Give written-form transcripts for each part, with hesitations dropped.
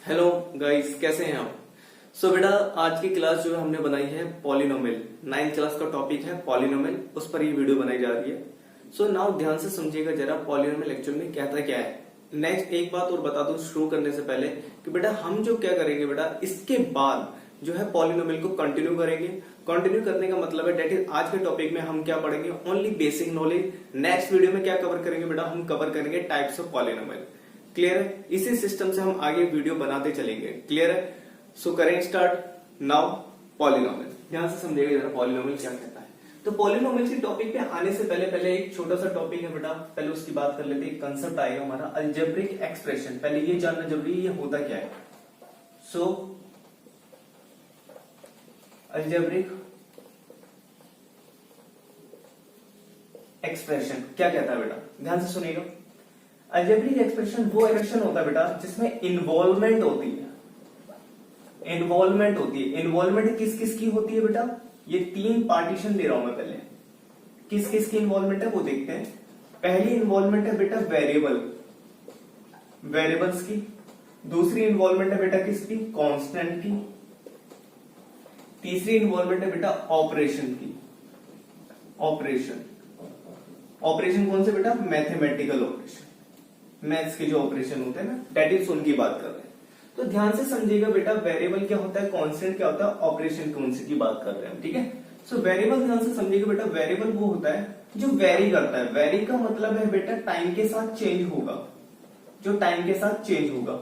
Hello guys, कैसे हैं आप। बेटा, आज की क्लास जो हमने बनाई है पॉलिनोमियल, 9th क्लास का टॉपिक है पॉलिनोमियल, उस पर ये वीडियो बनाई जा रही है। नाउ ध्यान से समझिएगा जरा, पॉलिनोमियल एक्चुअल में कहता क्या है। नेक्स्ट एक बात और बता दूं शुरू करने से पहले कि बेटा हम जो क्या करेंगे बेटा, इसके बाद जो है पॉलिनोमियल को कंटिन्यू करेंगे। कंटिन्यू करने का मतलब है डेट इज आज के टॉपिक में हम क्या पढ़ेंगे, only basic knowledge. Next video में क्या कवर करेंगे बेटा, हम कवर करेंगे टाइप्स ऑफ पॉलिनोमियल। क्लियर है, इसी सिस्टम से हम आगे वीडियो बनाते चलेंगे। क्लियर है, सो करें स्टार्ट नाउ। पॉलिनोमियल ध्यान से समझिएगा जरा, पॉलिनोमियल क्या कहता है। तो पॉलिनोमियल के टॉपिक पे आने से पहले एक छोटा सा टॉपिक है बेटा, पहले उसकी बात कर लेते हैं। एक कंसेप्ट आएगा हमारा अलजेब्रिक एक्सप्रेशन, पहले ये जानना जरूरी है ये होता क्या है। अलजेब्रिक एक्सप्रेशन क्या कहता है बेटा, ध्यान से सुनिएगा। अलजेब्रिक एक्सप्रेशन वो एक्सप्रेशन होता है बेटा जिसमें इन्वॉल्वमेंट होती है। इन्वॉल्वमेंट किस किस की होती है बेटा, ये 3 पार्टीशन दे रहा हूं मैं पहले। किस किस की इन्वॉल्वमेंट है वो देखते हैं। पहली इन्वॉल्वमेंट है बेटा वेरिएबल्स की। दूसरी इन्वॉल्वमेंट है बेटा किसकी, कांस्टेंट की। तीसरी इन्वॉल्वमेंट है बेटा ऑपरेशन की। ऑपरेशन कौन से बेटा, मैथमेटिकल ऑपरेशन, मैथ्स के जो ऑपरेशन होते हैं ना, डेट इज उनकी बात कर रहे हैं। तो ध्यान से समझिएगा बेटा, वेरिएबल क्या होता है, कांस्टेंट क्या होता है, ऑपरेशन कौन से की बात कर रहे हैं हम। ठीक है, वेरिएबल ध्यान से समझिएगा बेटा, वेरिएबल वो होता है जो वेरी करता है। वेरी का मतलब है बेटा टाइम के साथ चेंज होगा, जो टाइम के साथ चेंज होगा।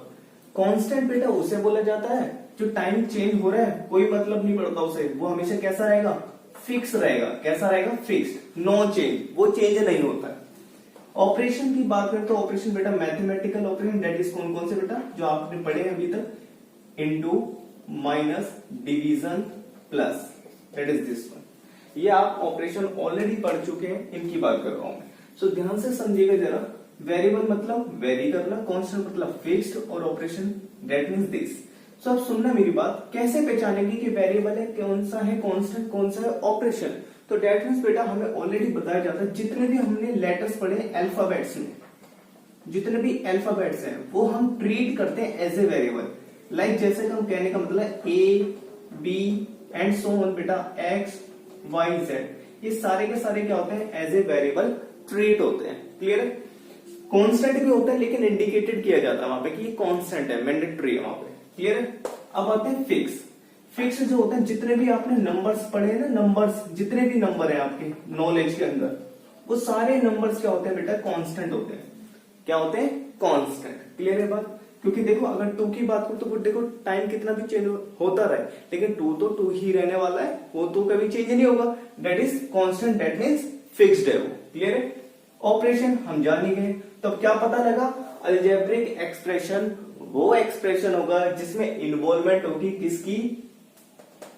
कांस्टेंट बेटा उसे बोला जाता है जो टाइम चेंज हो रहा है, कोई मतलब नहीं पड़ता उसे, वो हमेशा कैसा रहेगा, फिक्स रहेगा। कैसा रहेगा, फिक्स्ड, नो चेंज, वो चेंज नहीं होता है। ऑपरेशन की बात करें तो ऑपरेशन बेटा मैथमेटिकल ऑपरेशन, दैट इज कौन कौन से बेटा जो आपने पढ़े हैं अभी तक, into, minus, division, plus, that is this one. ये आप ऑपरेशन ऑलरेडी पढ़ चुके हैं, इनकी बात कर रहा हूं मैं। ध्यान से समझिएगा जरा, वेरिएबल मतलब वेरी करना, कांस्टेंट मतलब फिक्स्ड, और ऑपरेशन दैट मींस दिस। अब सुनना मेरी बात, कैसे पहचानेंगे कि वेरिएबल है, कौन सा है कांस्टेंट, कौन सा है ऑपरेशन। तो डेट मींस बेटा हमें ऑलरेडी बताया जाता है, जितने भी हमने लेटर्स पढ़े अल्फाबेट्स में, जितने भी अल्फाबेट्स हैं वो हम ट्रीट करते हैं एज ए वेरिएबल। लाइक जैसे हम कहने का मतलब A B and so on बेटा, एक्स वाई जेड, ये सारे के सारे क्या होते हैं, एज ए वेरिएबल ट्रीट होते हैं। क्लियर है, कॉन्स्टेंट भी होता है लेकिन इंडिकेटेड किया जाता है वहां पे कि ये कॉन्स्टेंट है, मैंडेटरी है वहां पे। क्लियर है, अब आते हैं फिक्स। फिक्स जो होते हैं, जितने भी आपने नंबर्स पढ़े हैं ना, नंबर्स, जितने भी नंबर हैं आपके नॉलेज के अंदर, वो सारे नंबर्स क्या होते हैं बेटा, कांस्टेंट होते हैं। क्या होते हैं, कांस्टेंट। क्लियर है बात, क्योंकि देखो अगर 2 की बात करो तो देखो टाइम कितना भी चेंज होता रहे, लेकिन 2 तो 2 ही रहने वाला है, वो तो कभी चेंज नहीं होगा। That is constant, that means fixed है वो। क्लियर है, ऑपरेशन हम जान ही गए। तो क्या पता लगा, अलजेब्रिक एक्सप्रेशन वो एक्सप्रेशन होगा जिसमें इन्वॉल्वमेंट होगी किसकी,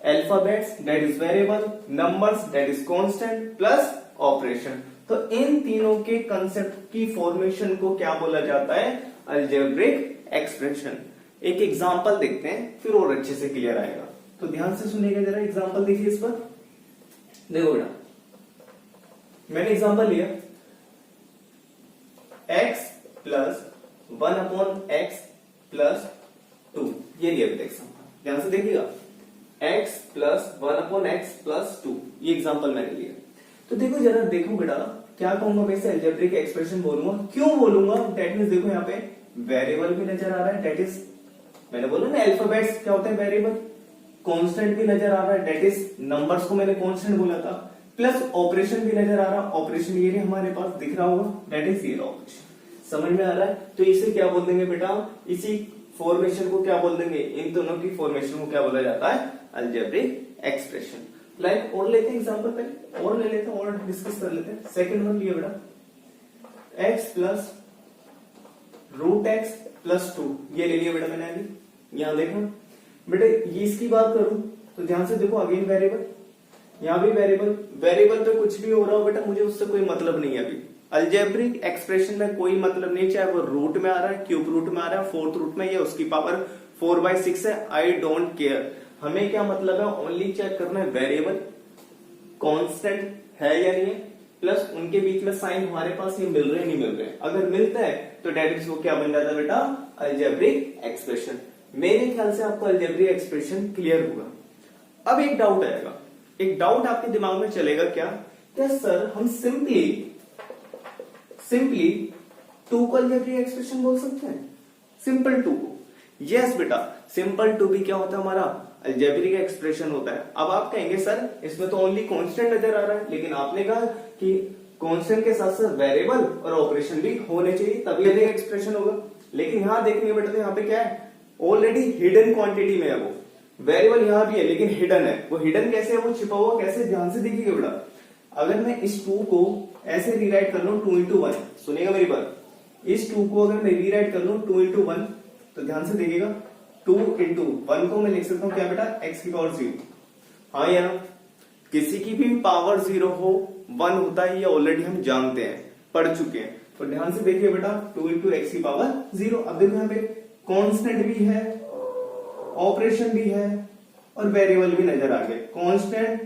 alphabets that is variable, numbers that is constant, plus operation. तो इन तीनों के कंसेप्ट की फॉर्मेशन को क्या बोला जाता है, अलजेब्रिक एक्सप्रेशन। एक एग्जांपल देखते हैं फिर और अच्छे से क्लियर आएगा। तो ध्यान से सुनिएगा जरा, एग्जांपल देखिए इस पर। देखो बेटा, मैंने एग्जांपल लिया x प्लस 1/x प्लस 2, ये दिया बेटा एग्जांपल, ध्यान से देखिएगा, x प्लस 1/x प्लस 2, ये एग्जांपल मैंने लिया। तो देखो जरा, देखो बेटा क्या कहूंगा, वैसे अलजेब्रिक एक्सप्रेशन बोलूंगा, क्यों बोलूंगा, दैट मींस देखो यहाँ पे वेरिएबल भी नजर आ रहा है, दैट इज, मैंने बोला ना अल्फाबेट्स क्या होते हैं वेरिएबल, कांस्टेंट भी नजर आ रहा है, दैट इज नंबर्स को मैंने कांस्टेंट बोला था, प्लस ऑपरेशन भी नजर आ रहा है, ऑपरेशन ये हमारे पास दिख रहा होगा, दैट इज ये ऑपरेशन। समझ में आ रहा है, तो इसे क्या बोल देंगे बेटा, इसी फॉर्मेशन को क्या बोल देंगे, इन दोनों की फॉर्मेशन को क्या बोला जाता है, अलजेब्रिक एक्सप्रेशन। लाइक और लेते हैं एग्जांपल, पहले और ले लेते हैं और डिस्कस कर लेते हैं। सेकंड वन लिया बेटा, x plus root X plus 2, ये ले लिया बेटा मैंने अभी। यहां देखो बेटे, ये इसकी बात करूं तो ध्यान से देखो, अगेन वेरिएबल, यहां भी वेरिएबल, वेरिएबल पे कुछ भी हो रहा हो बेटा मुझे उससे कोई मतलब नहीं है। अभी अलजेब्रिक एक्सप्रेशन में कोई मतलब नहीं, चाहे वो रूट में आ रहा है, क्यूब रूट में आ रहा है, फोर्थ रूट में, या उसकी पावर 4/6 है, आई डोंट केयर। हमें क्या मतलब है, ओनली चेक करना है वेरिएबल कांस्टेंट है या नहीं है, प्लस उनके बीच में साइन हमारे पास ये मिल रहे नहीं मिल रहे। अगर मिलता है तो डेट इज वो क्या बन जाता है बेटा, अलजेब्रिक एक्सप्रेशन। मेरे ख्याल से आपको अलजेब्रिक एक्सप्रेशन क्लियर होगा। अब एक डाउट आएगा, एक डाउट आपके दिमाग में चलेगा, क्या सर हम सिंपली 2 को अलजेब्रिक एक्सप्रेशन बोल सकते हैं, सिंपल 2 को? यस बेटा, सिंपल 2 भी क्या होता है हमारा अलजेब्रिक एक्सप्रेशन होता है। अब आप कहेंगे सर इसमें तो ओनली कांस्टेंट नजर आ रहा है, लेकिन आपने कहा कि कांस्टेंट के साथ साथ वेरिएबल और ऑपरेशन भी होने चाहिए तभी अलजेब्रिक एक्सप्रेशन होगा। लेकिन यहां देखेंगे बेटा तो यहाँ पे क्या है, ऑलरेडी हिडन क्वांटिटी में है वो वेरिएबल, यहां भी है लेकिन हिडन है। वो हिडन कैसे है, वो छिपा हुआ कैसे, ध्यान से देखिएगा बेटा। अगर मैं इस 2 को ऐसे रीराइट कर लूं 2 into 1, सुनिएगा मेरी बात, इस 2 को अगर मैं रीराइट कर लूं 2 into 1 तो ध्यान से देखिएगा 2 into 1 को मैं लिख सकता हूं क्या बेटा, x की पावर 0। हाँ या ना, किसी की भी पावर 0 हो 1 होता है, ये ऑलरेडी हम जानते हैं, पढ़ चुके हैं। तो ध्यान से देखिए बेटा 2 into x की पावर 0। अब देखो यहाँ पे कांस्टेंट भी है, ऑपरेशन भी है और वेरिएबल भी नजर आ गए। कांस्टेंट,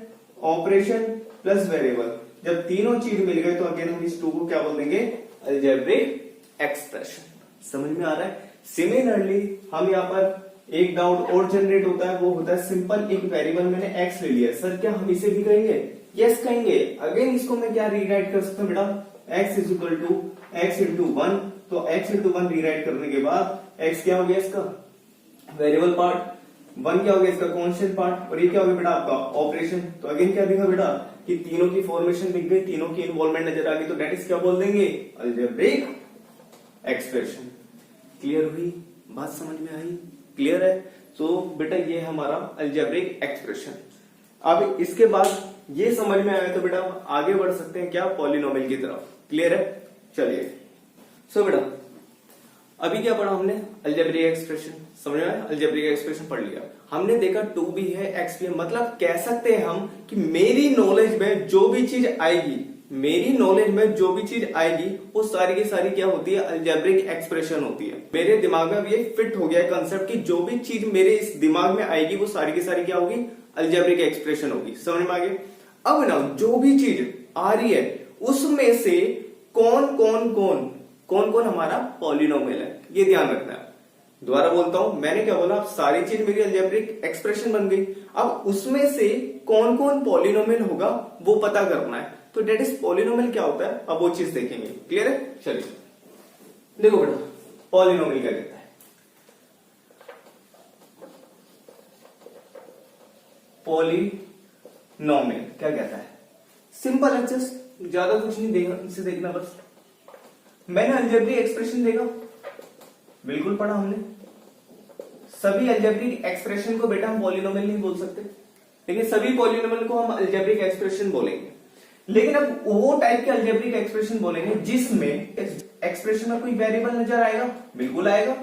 ऑपरेशन प्लस वेरिएबल, जब तीनों चीज मिल गए तो अगेन हम इस 2 को क्या बोल देंगे, अलजेब्रिक एक्सप्रेशन। समझ में आ रहा है? सिमिलरली हम यहाँ पर एक डाउट और जनरेट होता है, वो होता है सिंपल एक वेरिएबल मैंने x ले लिया, सर क्या हम इसे भी कहेंगे? यस कहेंगे। अगेन इसको मैं क्या रीराइट कर सकता हूँ बेटा, x is equal to x into 1। तो x इंटू 1 रीराइट करने के बाद x क्या हो गया इसका वेरिएबल पार्ट, 1 क्या हो गया इसका कांस्टेंट पार्ट, और ये क्या हो गया बेटा आपका ऑपरेशन। तो अगेन क्या दिखा बेटा कि तीनों की फॉर्मेशन दिख गई, तीनों की इन्वॉल्वमेंट नजर आ गई, तो डेट इज क्या बोल देंगे, अलजेब्रिक एक्सप्रेशन। क्लियर हुई बात, समझ में आई? क्लियर है? तो बेटा ये हमारा अलजेब्रिक एक्सप्रेशन। अब इसके बाद ये समझ में आया तो बेटा आगे बढ़ सकते हैं क्या, पॉलिनोमियल की तरफ। क्लियर है? चलिए सो बेटा अभी क्या पढ़ा हमने, अलजेब्रिक एक्सप्रेशन। समझ में आया? अलजेब्रिक एक्सप्रेशन पढ़ लिया हमने, देखा 2 भी है x भी है, मतलब कह सकते हैं हम कि मेरी नॉलेज में जो भी चीज आएगी, मेरी नॉलेज में जो भी चीज आएगी वो सारी की सारी क्या होती है, अलजेब्रिक एक्सप्रेशन होती है। मेरे दिमाग में अब ये फिट हो गया है कंसेप्ट कि जो भी चीज मेरे इस दिमाग में आएगी वो सारी की सारी क्या होगी, अलजेब्रिक एक्सप्रेशन होगी। समझ में आ गया? अब ना जो भी चीज आ रही है उसमें से कौन कौन हमारा पॉलिनोमियल है, ये ध्यान रखना है। दोबारा बोलता हूं, मैंने क्या बोला, सारी चीज मेरी अलजेब्रिक एक्सप्रेशन बन गई, अब उसमें से कौन कौन पॉलिनोमियल होगा वो पता करना है। तो डेट इज पॉलिनोमियल क्या होता है, अब वो चीज देखेंगे। क्लियर है? चलिए देखो बेटा पॉलिनोमियल क्या कहता है। पॉलिनोमियल क्या कहता है, सिंपल है, जस्ट ज्यादा कुछ नहीं देखना, इसे देखना बस। मैंने अलजेब्रिक एक्सप्रेशन देखा, बिल्कुल पढ़ा हमने, सभी अलजेब्रिक एक्सप्रेशन को बेटा हम पॉलिनोमियल नहीं बोल सकते, लेकिन सभी पॉलिनोमियल को हम अलजेब्रिक एक्सप्रेशन बोलेंगे। लेकिन अब वो टाइप के अलजेब्रिक एक्सप्रेशन बोलेंगे जिसमें एक्सप्रेशन में कोई वेरिएबल नजर आएगा, बिल्कुल आएगा,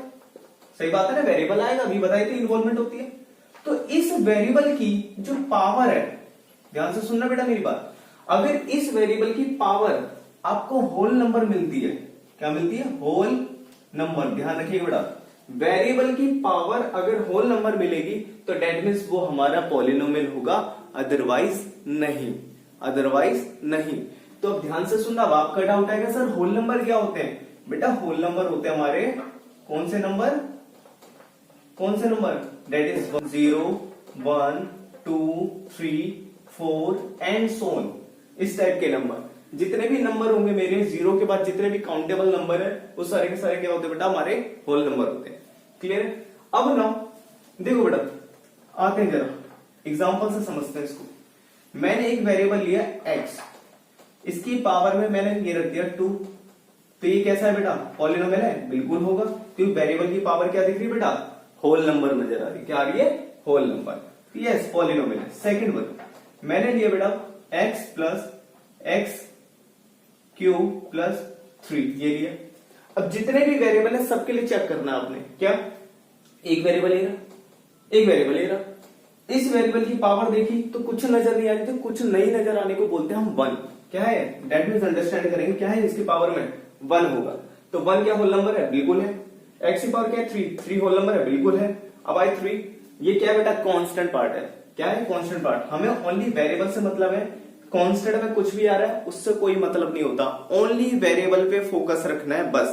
सही बात है ना, वेरिएबल आएगा, अभी बताई थी इन्वॉल्वमेंट होती है। तो इस वेरिएबल की जो पावर है, ध्यान से सुनना बेटा मेरी बात, अगर इस वेरिएबल की पावर आपको होल नंबर मिलती है, क्या मिलती है, होल नंबर, ध्यान रखिएगा बेटा, वेरिएबल की पावर अगर होल नंबर मिलेगी तो डेट मीन्स वो हमारा पॉलिनोमियल होगा, अदरवाइज नहीं, अदरवाइज नहीं। तो अब ध्यान से सुनना, अब आपका डाउट आएगा सर होल नंबर क्या होते हैं, बेटा होल नंबर होते हैं हमारे कौन से नंबर, that is 0 1 2 3 4 and so on, इस टाइप के नंबर, जितने भी नंबर होंगे मेरे 0 के बाद जितने भी काउंटेबल नंबर है वो सारे के सारे क्या होते हैं बेटा, हमारे होल नंबर होते हैं। क्लियर है? अब ना देखो बेटा, आते हैं जरा एग्जांपल से समझते हैं इसको। मैंने एक वेरिएबल लिया x, इसकी पावर में मैंने ये रख दिया 2, तो ये कैसा है बेटा, पॉलिनोमियल है, बिल्कुल होगा, क्योंकि वेरिएबल की पावर क्या दिख रही है बेटा, होल नंबर नजर आ रही, क्या आ रही है, होल नंबर, यस पॉलिनोमियल है। सेकंड वन मैंने लिया बेटा x plus x cube plus 3, ये लिया। अब जितने भी वेरिएबल है सबके लिए चेक करना आपने, क्या एक वेरिएबल ले रहा, एक वेरिएबल ले रहा, इस वेरिएबल की पावर देखी तो कुछ नजर नहीं आ रही, तो कुछ नहीं नजर आने को बोलते हैं हम 1, क्या है, डेट मीन्स अंडरस्टैंड करेंगे क्या है, इसकी पावर में 1 होगा, तो 1 क्या होल नंबर है, बिल्कुल है। x की पावर क्या है, 3 होल नंबर है, बिल्कुल है। अब आई 3, ये क्या है बेटा, कांस्टेंट पार्ट है, क्या है, कांस्टेंट पार्ट। हमें ओनली वेरिएबल से मतलब है, कांस्टेंट में कुछ भी आ रहा है उससे कोई मतलब नहीं होता, ओनली वेरिएबल पे फोकस रखना है बस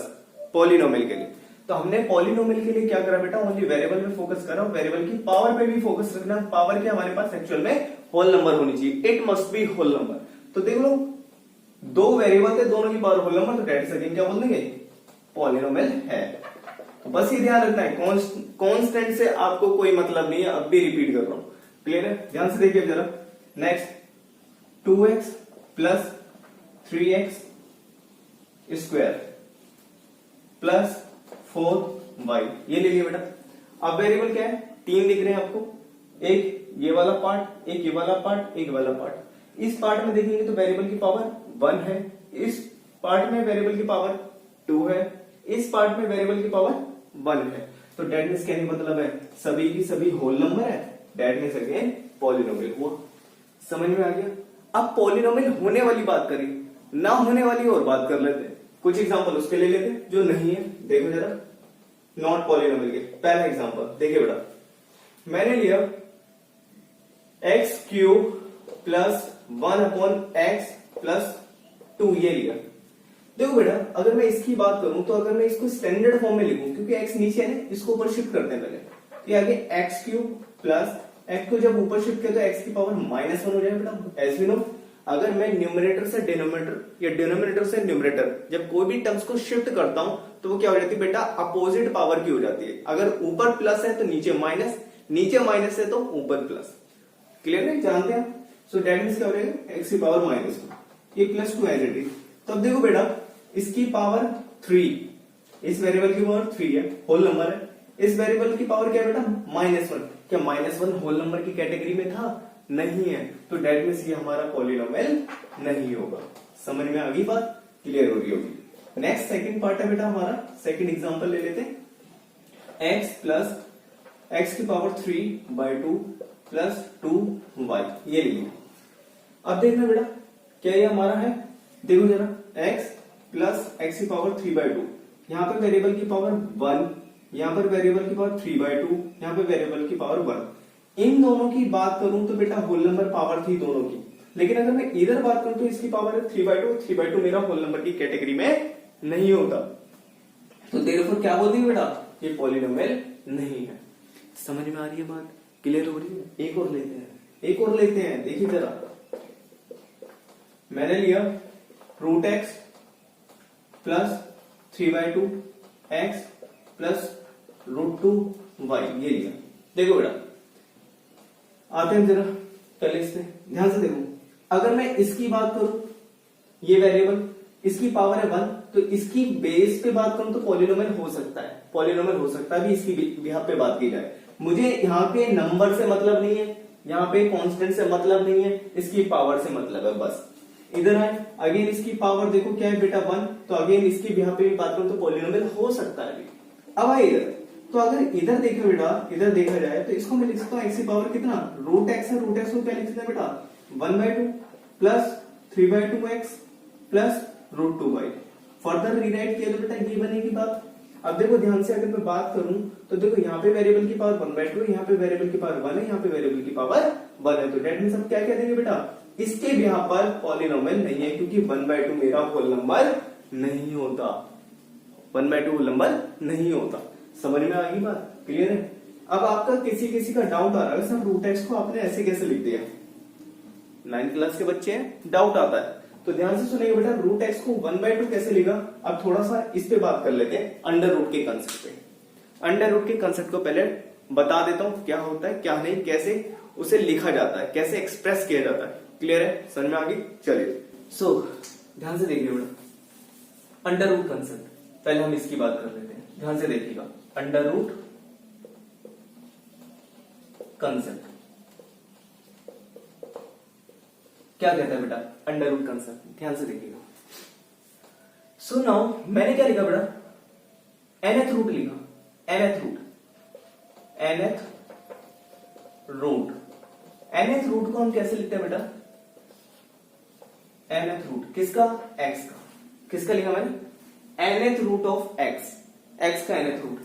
पॉलिनोमियल के लिए। तो हमने पॉलिनोमियल के लिए क्या करा बेटा, ओनली वेरिएबल पे फोकस करा, वेरिएबल की पावर पे भी फोकस रखना। पावर क्या हमारे पास एक्चुअल में होल नंबर होनी चाहिए, it must be whole number. तो देख लो दो वेरिएबल थे, दोनों की पावर होल नंबर, तो डेट सेकंड क्या बोल देंगे, पॉलिनोमियल है। तो बस ये ध्यान रखना है, कांस्टेंट से आपको कोई मतलब नहीं है, अब भी रिपीट कर रहा हूं, क्लियर है। ध्यान से देखिए जरा, next 2x plus 3x square plus 4y, ये ले लिया बेटा। अब वेरिएबल क्या है, तीन दिख रहे हैं आपको, एक ये वाला पार्ट, एक ये वाला पार्ट, एक वाला पार्ट। इस पार्ट में देखेंगे तो वेरिएबल की पावर 1 है, इस पार्ट में वेरिएबल की पावर 2 है, इस पार्ट में वेरिएबल की पावर 1 है। तो डेट मीन्स क्या मतलब है, सभी की सभी होल नंबर है, डेट मीन्स अगेन पॉलिनोमियल हुआ। समझ में आ गया। अब पॉलिनोमियल होने वाली बात करें, ना होने वाली और बात कर लेते हैं। कुछ एग्जांपल उसके ले लेते हैं जो नहीं है, देखो जरा नॉट पॉलिनोमियल के। पहला एग्जांपल देखिए बेटा, मैंने लिया एक्स क्यूब प्लस 1/x+2, ये लिया। देखो बेटा अगर मैं इसकी बात करूं तो अगर मैं इसको स्टैंडर्ड फॉर्म में लिखूं, क्योंकि x नीचे है ना, इसको ऊपर शिफ्ट करते हैं पहले, तो ये आगे एक्स क्यूब प्लस x को जब ऊपर शिफ्ट किया तो x की पावर -1 हो जाएगा बेटा। एज वी नो, अगर मैं न्यूमरेटर से डिनोमिनेटर या डिनोमिनेटर से न्यूमरेटर जब कोई भी टर्म्स को शिफ्ट करता हूं तो वो क्या हो जाती है बेटा, अपोजिट पावर की हो जाती है। अगर ऊपर प्लस है तो नीचे माइनस, नीचे माइनस है तो ऊपर प्लस। क्लियर है, जानते हैं। सो दैट मींस क्या हो जाएगा, x की पावर -1, ये +2 एज इट इज। तो अब देखो बेटा इसकी पावर 3, इस वेरिएबल की पावर 3 है, होल नंबर है। इस वेरिएबल की पावर क्या है बेटा, -1। क्या -1 होल नंबर की कैटेगरी में था, नहीं है, तो डेट मींस ये हमारा पॉलिनोमियल नहीं होगा। समझ में आ गई बात, क्लियर हो रही होगी। नेक्स्ट सेकंड पार्ट है बेटा हमारा, सेकंड एग्जांपल ले लेते हैं। x प्लस x की पावर 3/2 प्लस 2y, ये लीजिए। अब देखना बेटा क्या ये हमारा है, देखो जरा x प्लस x की पावर 3/2, यहां पर वेरिएबल की पावर 1, यहां पर वेरिएबल की पावर 3/2, यहां पर वेरिएबल की पावर 1। इन दोनों की बात करूं तो बेटा होल नंबर पावर थी दोनों की, लेकिन अगर मैं इधर बात करूं तो इसकी पावर है 3/2 मेरा होल नंबर की कैटेगरी में नहीं होता, तो देयरफॉर क्या बोल दी बेटा, ये पॉलिनोमियल नहीं है। समझ में आ रही है बात, क्लियर हो रही है। एक और लेते हैं, एक और लेते हैं, देखिए जरा, मैंने लिया √x plus 3/2x plus √2y, ये लिया। देखो बेटा आते हैं जरा पहले इससे, ध्यान से देखो, अगर मैं इसकी बात करूं, ये वेरिएबल इसकी पावर है 1, तो इसकी बेस पे बात करूं तो पॉलिनोमियल हो सकता है, पॉलिनोमियल हो सकता है भी इसकी बिहाफ पे बात की जाए। मुझे यहाँ पे नंबर से मतलब नहीं है, यहाँ पे कांस्टेंट से मतलब नहीं है, इसकी पावर से मतलब है बस। इधर आए, अगेन इसकी पावर देखो क्या है बेटा 1, तो अगेन इसकी बिहाफ पे भी बात करूं तो पॉलिनोमियल हो सकता है। अब आए इधर, तो अगर इधर देखो बेटा, इधर देखा जाए तो इसको मैं लिख सकता हूँ x की पावर कितना, √x है, √x को क्या लिख सकते हैं बेटा, 1/2 plus 3/2x plus √2y। Further rewrite किया तो बेटा ये बनेगी बात। अब देखो ध्यान से, अगर मैं बात करूं तो देखो यहाँ पे वेरिएबल की पावर 1/2, यहाँ पे वेरिएबल की पावर 1 है, यहाँ पे वेरिएबल की पावर 1 है, तो डेट मींस हम क्या कह देंगे बेटा, इसके भी यहाँ पर पॉलिनोमियल नहीं है, क्योंकि 1/2 मेरा होल नंबर नहीं होता, 1/2 होल नंबर नहीं होता। समझ में आ गई बात, क्लियर है। अब आपका किसी का डाउट आ रहा है, सर √x को आपने ऐसे कैसे लिख दिया, 9th क्लास के बच्चे हैं, डाउट आता है, तो ध्यान से सुनिए बेटा, √x को 1/2 कैसे लिखा। अब थोड़ा सा इस पे बात कर लेते हैं, अंडर रूट के कंसेप्ट पे। अंडर रूट के कंसेप्ट को पहले बता देता हूं, क्या होता है क्या नहीं, कैसे उसे लिखा जाता है, कैसे एक्सप्रेस किया जाता है, क्लियर है, समझ में आ गई। चलिए सो ध्यान से देखिए बेटा, अंडर रूट कंसेप्ट, पहले हम इसकी बात कर लेते हैं, ध्यान से देखिएगा। अंडर रूट कंसेप्ट क्या कहता है बेटा, अंडर रूट कंसेप्ट, ध्यान से देखिएगा। सो नाउ मैंने क्या लिखा बेटा, nth रूट लिखा, nth root, nth root, nth root को हम कैसे लिखते हैं बेटा, nth रूट किसका, x का, किसका लिखा मैंने, nth root of x, x का nth रूट,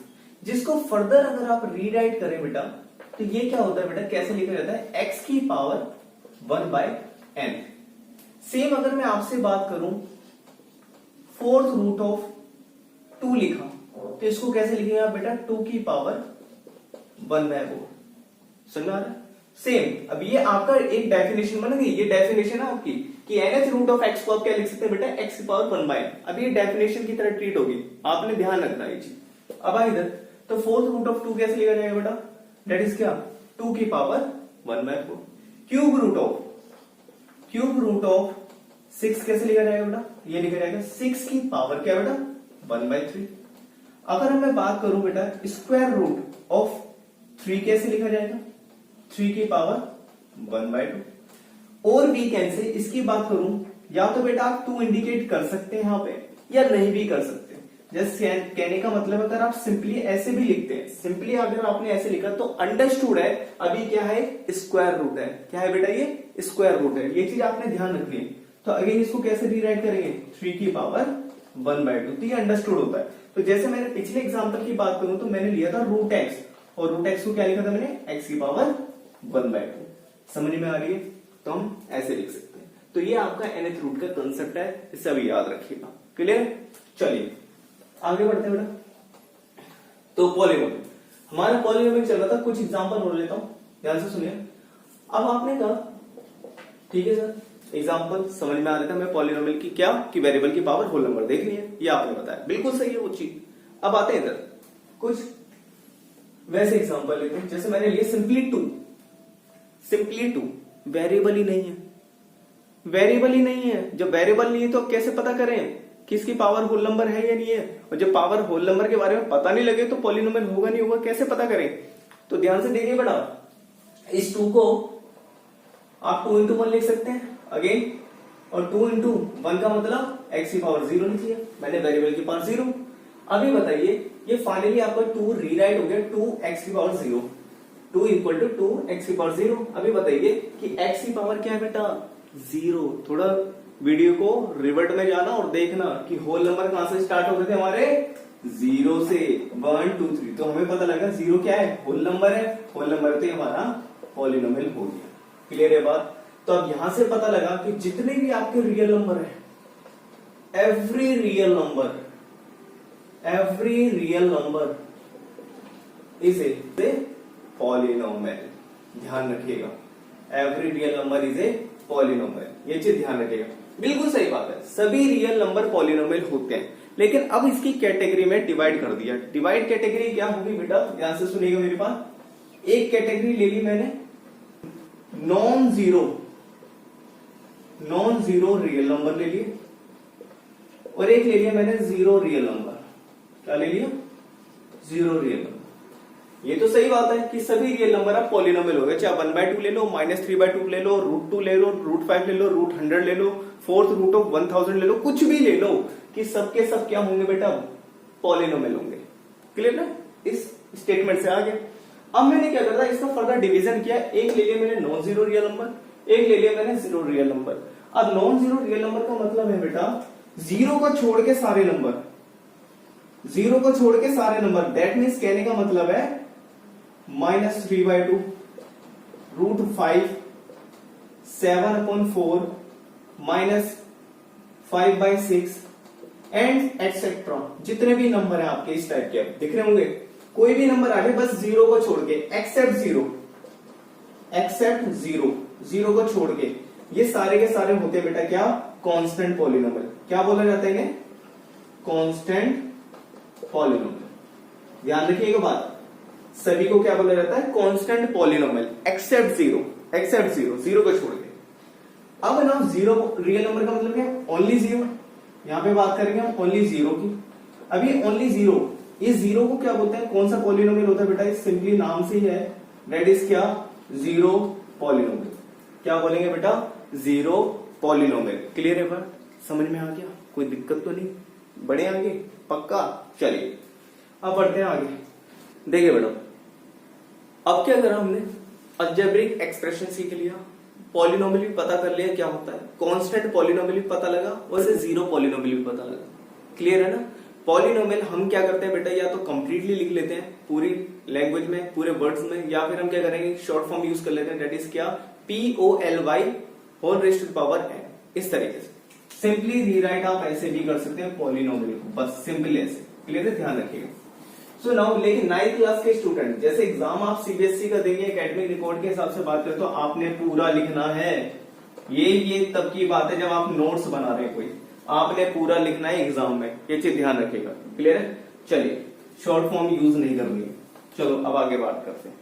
जिसको फर्दर अगर आप रीराइट करें बेटा तो ये क्या होता है बेटा, कैसे लिखा जाता है, x की पावर 1/n। सेम अगर मैं आपसे बात करूं 4th रूट ऑफ 2 लिखा, तो इसको कैसे लिखेंगे आप बेटा 2 की पावर 1/4। समझ में आ रहा है? सेम अब ये आपका एक डेफिनेशन बन गई, ये डेफिनेशन है आपकी कि nth रूट ऑफ x को आप क्या लिख सकते हैं बेटा x की पावर 1/n। अब ये डेफिनेशन की तरह ट्रीट होगी, आपने ध्यान रखना है ये चीज। अब आ इधर तो फोर्थ रूट ऑफ 2 कैसे लिखा जाएगा बेटा, दैट इज क्या 2 की पावर 1/4। क्यूब रूट ऑफ 6 कैसे लिखा जाएगा बेटा, ये लिखा जाएगा 6 की पावर क्या बेटा 1/3। अगर मैं बात करूं बेटा स्क्वायर रूट ऑफ 3 कैसे लिखा जाएगा 3 की पावर 1/2। और वी कैन से इसकी बात करूं या तो बेटा आप 2 इंडिकेट कर सकते हैं यहां पे या नहीं भी कर सकते। जैसे कहने का मतलब अगर आप सिंपली ऐसे भी लिखते हैं, सिंपली अगर आपने ऐसे लिखा तो अंडरस्टूड है अभी क्या है स्क्वायर रूट है। क्या है बेटा ये स्क्वायर रूट है, ये चीज आपने ध्यान रखनी है। तो अगेन इसको कैसे रीराइट करेंगे 3 की पावर 1/2, तो ये अंडरस्टूड होता है। तो जैसे मैंने पिछले एग्जांपल की बात करूं तो मैंने लिया था रूट एक्स और रूट एक्स को क्या लिखा था मैंने x की पावर 1/2। समझ में आ रही है, तो हम ऐसे लिख सकते हैं। तो ये आपका nth रूट का कंसेप्ट है, इसे अभी याद रखिएगा। क्लियर? चलिए आगे बढ़ते हैं बेटा। तो पॉलीनोमियल, हमारा पॉलीनोमियल चल रहा था, कुछ एग्जांपल बोल लेता हूं, ध्यान से सुनिए। अब आपने कहा ठीक है सर एग्जांपल समझ में आ रहा था, मैं पॉलीनोमियल की क्या कि वेरिएबल की पावर होल नंबर देखनी है, ये आपने बताया, बिल्कुल सही है वो चीज। अब आते हैं इधर कुछ वैसे एग्जांपल लेते हैं, जैसे मैंने लिए सिंपली टू वेरिएबल ही नहीं है, वेरिएबल ही नहीं है। जब वेरिएबल नहीं है तो कैसे पता करें कि इसकी पावर होल नंबर है या नहीं है, और जब पावर होल नंबर के बारे में पता नहीं लगे तो पॉलीनोमियल होगा नहीं होगा कैसे पता करें। तो ध्यान से देखिए बेटा, इस 2 को आप 2 into 1 लिख सकते हैं अगेन, और 2 into 1 का मतलब x की पावर 0 लिखी है मैंने, वेरिएबल की पावर 0। अभी बताइए ये फाइनली आपका 2 रीराइट हो गया 2x की पावर 0, 2 इक्वल टू 2x की पावर 0। अभी बताइए कि x की पावर क्या है बेटा 0। थोड़ा वीडियो को रिवर्ट में जाना और देखना कि होल नंबर कहां से स्टार्ट होते थे हमारे 0 से 1 2 3, तो हमें पता लगा 0 क्या है होल नंबर है, होल नंबर तो हमारा पॉलीनोमियल हो गया। क्लियर है बात? तो अब यहां से पता लगा कि जितने भी आपके रियल नंबर है, every real number is a polynomial. ध्यान रखिएगा, every real number is a polynomial, ये चीज ध्यान रखिएगा। बिल्कुल सही बात है, सभी रियल नंबर पॉलीनोमियल होते हैं, लेकिन अब इसकी कैटेगरी में डिवाइड कर दिया। डिवाइड कैटेगरी क्या होगी बेटा, ध्यान से सुनिएगा मेरे पास। एक कैटेगरी ले ली मैंने नॉन जीरो रियल नंबर ले लिए, और एक ले लिया मैंने 0 रियल नंबर। क्या ले लिया 0 रियल नंबर। ये तो सही बात है कि सभी रियल नंबर आप पॉलीनोमियल हो गए, चाहे 1/2 ले लो, -3/2 ले लो, √2 ले लो, √5 ले लो, √100 ले लो, 4th रूट ऑफ 1000 ले लो, कुछ भी ले लो, कि सबके सब क्या होंगे बेटा पॉलीनोमियल होंगे। क्लियर ना, इस स्टेटमेंट से आगे। अब मैंने क्या करता इसका फर्दर डिवीजन किया, एक ले लिया मैंने नॉन जीरो रियल नंबर, एक ले लिया मैंने 0 रियल नंबर। अब नॉन जीरो रियल नंबर का मतलब है बेटा 0 को छोड़ के सारे नंबर, 0 को छोड़ के सारे नंबर। दैट मीन्स कहने का मतलब है -3/2, √5, 7/4, -5/6 एंड एटसेट्रा। जितने भी नंबर है आपके इस टाइप के दिख रहे होंगे, कोई भी नंबर आगे बस 0 को छोड़ के, एक्सेप्ट जीरो, 0 को छोड़ के, ये सारे के सारे होते हैं बेटा क्या कांस्टेंट पॉलीनोमियल। क्या बोला जाता है इन्हें कांस्टेंट पॉलीनोमियल। ध्यान रखिएगा बात, सभी को क्या बोला जाता है कांस्टेंट पॉलीनोमियल एक्सेप्ट जीरो, 0 को छोड़ के। अब ना 0 रियल नंबर का मतलब क्या है ओनली 0। यहां पे बात करेंगे हम ओनली 0 की। अभी ओनली 0, इस 0 को क्या बोलते हैं, कौन सा पॉलीनोमियल होता है बेटा, इस सिंपली नाम से ही है, दैट इज क्या 0 पॉलीनोमियल। क्या बोलेंगे बेटा 0 पॉलीनोमियल। क्लियर है बात, समझ में आ गया, कोई दिक्कत तो नहीं, बढ़े आगे पक्का। चलिए अब बढ़ते हैं आगे। देखिए बेटा अब क्या करा हमने, अलजेब्रिक एक्सप्रेशन सीख लिया, पॉलीनोमियल भी पता कर लिया क्या होता है, कांस्टेंट पॉलीनोमियल भी पता लगा, और इसे 0 पॉलीनोमियल भी पता लगा। क्लियर है ना। पॉलीनोमियल हम क्या करते हैं बेटा, या तो कंप्लीटली लिख लेते हैं पूरी लैंग्वेज में, पूरे वर्ड्स में, या फिर हम क्या करेंगे शॉर्ट फॉर्म यूज कर लेते हैं, दैट इज क्या POLY whole raised to the power n। इस तरीके से सिंपली रीराइट आप ऐसे भी कर सकते हैं पॉलीनोमियल को, बस सिंपली ऐसे। क्लियर है, ध्यान रखिएगा। सो नाउ लेकिन 9th क्लास के स्टूडेंट जैसे एग्जाम आप सीबीएसई का देंगे एकेडमिक रिकॉर्ड के हिसाब से बात करें तो आपने पूरा लिखना है। ये तब की बात है जब आप नोट्स बना रहे हैं कोई, आपने पूरा लिखना है एग्जाम में, ये चीज ध्यान रखिएगा। क्लियर है? चलिए शॉर्ट फॉर्म यूज नहीं करनी है। चलो अब आगे बात करते हैं।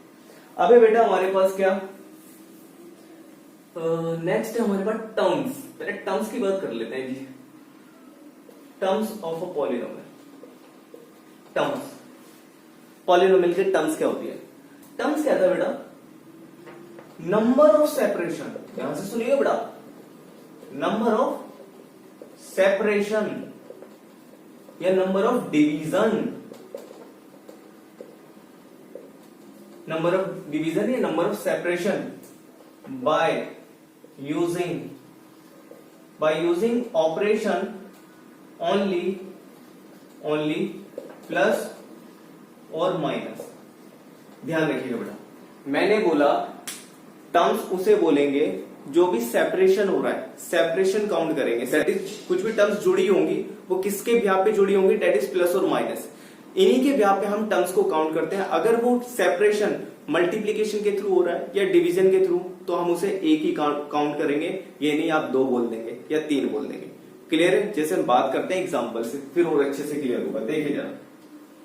अबे बेटा हमारे पास क्या नेक्स्ट है हमारे पास टर्म्स। पहले टर्म्स की बात कर लेते हैं जी। Terms of a polynomial. Terms polynomial के टर्म्स क्या होती है? टर्म्स क्या था बेटा? Number of separation. ध्यान से सुनिए बेटा, नंबर ऑफ सेपरेशन या number of division. Number of division या number of separation by using operation only plus और माइनस। ध्यान रखिएगा बेटा, मैंने बोला टर्म्स उसे बोलेंगे जो भी सेपरेशन हो रहा है, सेपरेशन काउंट करेंगे। दैट इज कुछ भी टर्म्स जुड़ी होंगी वो किसके ब्याह पे जुड़ी होंगी? दैट इज प्लस और माइनस। इन्हीं के ब्याह पे हम टर्म्स को काउंट करते हैं। अगर वो सेपरेशन मल्टीप्लीकेशन के थ्रू हो रहा है या डिवीजन के थ्रू तो हम उसे एक ही काउंट करेंगे, ये नहीं आप 2 बोल देंगे या 3 बोल देंगे। क्लियर है? जैसे हम बात करते हैं एग्जाम्पल से, फिर और अच्छे से क्लियर होगा। देखिए जरा,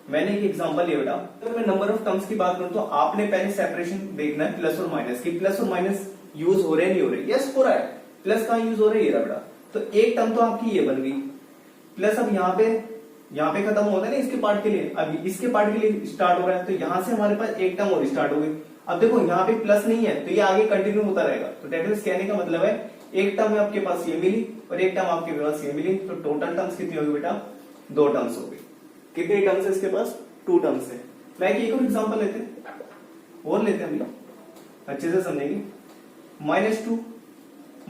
मैंने एक एग्जांपल लिया बेटा। तो मैं नंबर ऑफ टर्म्स की बात करूं तो आपने पहले सेपरेशन देखना है प्लस और माइनस की। प्लस और माइनस यूज हो रहे नहीं हो रहे? यस हो रहा है। प्लस कहां यूज हो रहा है? ये रहा बेटा। तो एक टर्म तो आपकी ये बन गई। प्लस अब यहाँ पे खत्म होता है ना इसके पार्ट के लिए, अब इसके पार्ट के लिए स्टार्ट हो रहा है। तो यहां से हमारे पास एक टर्म और स्टार्ट हो गई। अब देखो यहाँ पे प्लस नहीं है तो ये आगे कंटिन्यू होता रहेगा। तो डेट मींस कहने का मतलब है एक टर्म आपके पास ये मिली और एक टर्म आपके पास ये मिली, तो टोटल टर्म्स कितनी होगी बेटा? 2 टर्म्स हो गई। कितने टर्म्स है इसके पास? 2 टर्म्स है। लाइक एक और एग्जांपल लेते हैं और लेते हैं हम अच्छे से समझेंगे। -2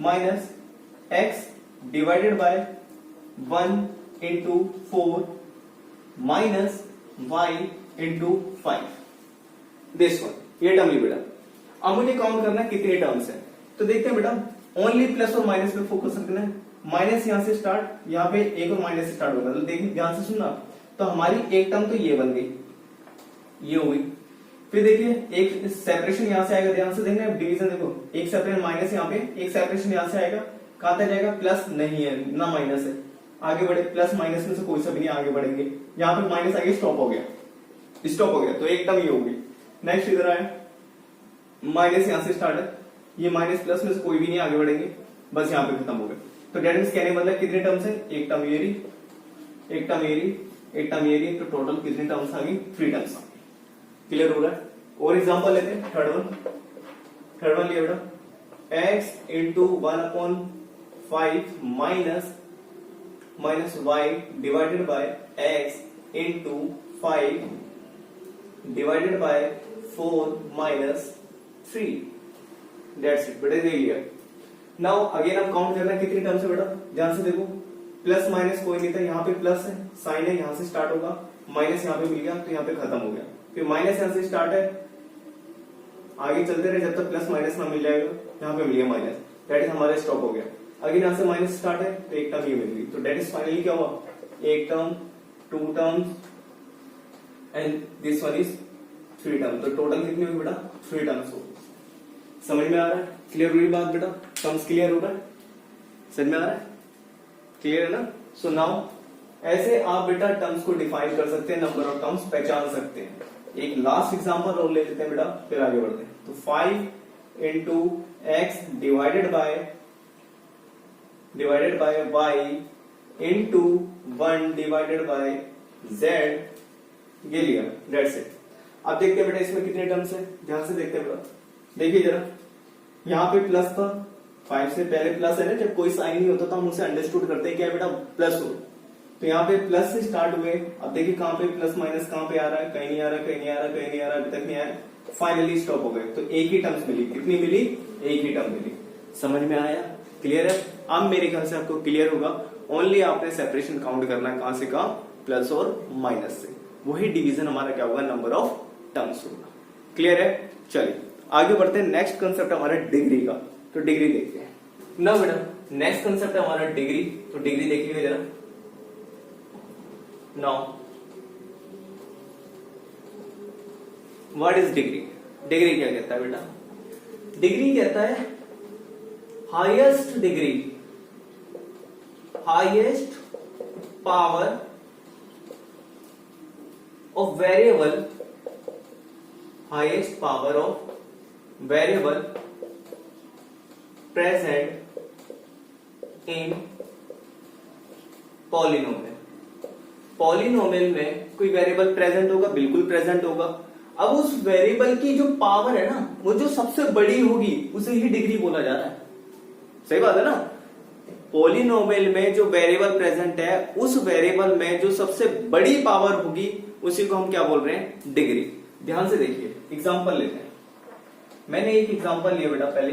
minus X divided by 1 into 4 minus Y into 5। This one, ये टर्म ली बेटा। अब मुझे काउंट करना है कितने टर्म्स है। तो देखते हैं बेटा, ओनली प्लस और माइनस पे फोकस रखना है। माइनस यहां से स्टार्ट, यहाँ पे एक और माइनस से स्टार्ट होगा। तो देखिए ध्यान से सुनना। तो हमारी एक टर्म तो ये बन गई, ये हो गई। फिर देखिए एक सेपरेशन यहां से आएगा, ध्यान से देखना। डिवीजन देखो, एक सेपरेशन माइनस यहाँ पे, एक सेपरेशन यहां से आएगा। कहां तक जाएगा? प्लस नहीं है ना माइनस है, आगे बढ़े। प्लस माइनस में से कोई सा भी नहीं, आगे बढ़ेंगे। यहाँ पे माइनस आगे स्टॉप हो गया, तो एक टर्म ये होगी। नेक्स्ट इधर आया, माइनस यहां से स्टार्ट है, ये माइनस प्लस में से कोई भी नहीं, आगे बढ़ेंगे, बस यहाँ पे खत्म हो गया। तो डेट मींस कहने मतलब कितने टर्म्स है? एक टर्म ये रही, एक टर्म ये रही, एक टर्म ये रही। तो टोटल कितनी टर्म्स आ गई? 3 टर्म्स आ गई। क्लियर हो रहा है? और एग्जांपल लेते हैं थर्ड वन लिया बेटा। x into 1/5 minus Y divided by x into 5 divided by 4 minus 3। That's it बेटा, दे लिया। नाउ अगेन हम काउंट करना है कितनी टर्म्स है बेटा। ध्यान से देखो, प्लस माइनस कोई नहीं था, यहाँ पे प्लस है, साइन है, यहाँ से स्टार्ट होगा, माइनस यहाँ पे मिल गया तो यहाँ पे खत्म हो गया। फिर माइनस यहाँ से स्टार्ट है, आगे चलते रहे जब तक प्लस माइनस ना मिल जाएगा। यहाँ पे मिल गया माइनस, दैट इज हमारे स्टॉप हो गया। अगेन यहाँ से माइनस स्टार्ट है तो एक टर्म ये मिल गई। तो दैट इज फाइनली क्या हुआ? एक term, 2 terms and this one is 3 term. तो टोटल कितनी होगी बेटा? 3 टर्म्स होगी। समझ में आ रहा है? क्लियर हुई बात बेटा? टर्म्स क्लियर हो रहा है? समझ में आ रहा है? क्लियर है ना? सो नाउ ऐसे आप बेटा टर्म्स को डिफाइन कर सकते हैं, नंबर ऑफ टर्म्स पहचान सकते हैं। एक लास्ट एग्जांपल और ले लेते हैं बेटा, फिर आगे बढ़ते हैं। तो 5 into X divided by Y into 1 divided by Z, ये लिया। That's it. अब देखते हैं बेटा इसमें कितने टर्म्स है, ध्यान से देखते हैं बेटा। देखिए जरा, यहाँ पे प्लस था, 5 से पहले प्लस है ना, जब कोई साइन नहीं होता तो हम उसे अंडरस्टूड करते हैं क्या बेटा? प्लस हो। तो यहाँ पे प्लस से स्टार्ट हुए। अब देखिए कहाँ पे प्लस माइनस कहाँ पे आ रहा है? कहीं नहीं आ रहा, कहीं नहीं आ रहा, कहीं नहीं आ रहा, अभी तक नहीं आया। फाइनली स्टॉप हो गए। तो एक ही टर्म्स मिली। कितनी मिली? एक ही टर्म मिली। समझ में आया? क्लियर है? अब मेरे ख्याल से आपको क्लियर होगा। ओनली आपने सेपरेशन काउंट करना है, कहां से कहां? प्लस और माइनस से। वही डिवीजन हमारा क्या होगा? नंबर ऑफ टर्म्स होगा। क्लियर है? चलिए आगे बढ़ते हैं। नेक्स्ट कंसेप्ट हमारा डिग्री का। तो डिग्री देखते हैं ना बेटा। नेक्स्ट कंसेप्ट हमारा डिग्री। तो डिग्री देखिएगा जरा। Now what is degree? Degree क्या कहता है बेटा? डिग्री कहता है highest degree, highest power of variable, highest power of variable present in polynomial. Polynomial में कोई वेरिएबल प्रेजेंट होगा, बिल्कुल प्रेजेंट होगा। अब उस वेरिएबल की जो पावर है ना, वो जो सबसे बड़ी होगी उसे ही डिग्री बोला जा रहा है। सही बात है ना? पॉलिनोमियल में जो वेरिएबल प्रेजेंट है, उस वेरिएबल में जो सबसे बड़ी पावर होगी उसी को हम क्या बोल रहे हैं? डिग्री। ध्यान से देखिए, एग्जांपल लेते हैं। मैंने एक एग्जांपल लिया बेटा पहले,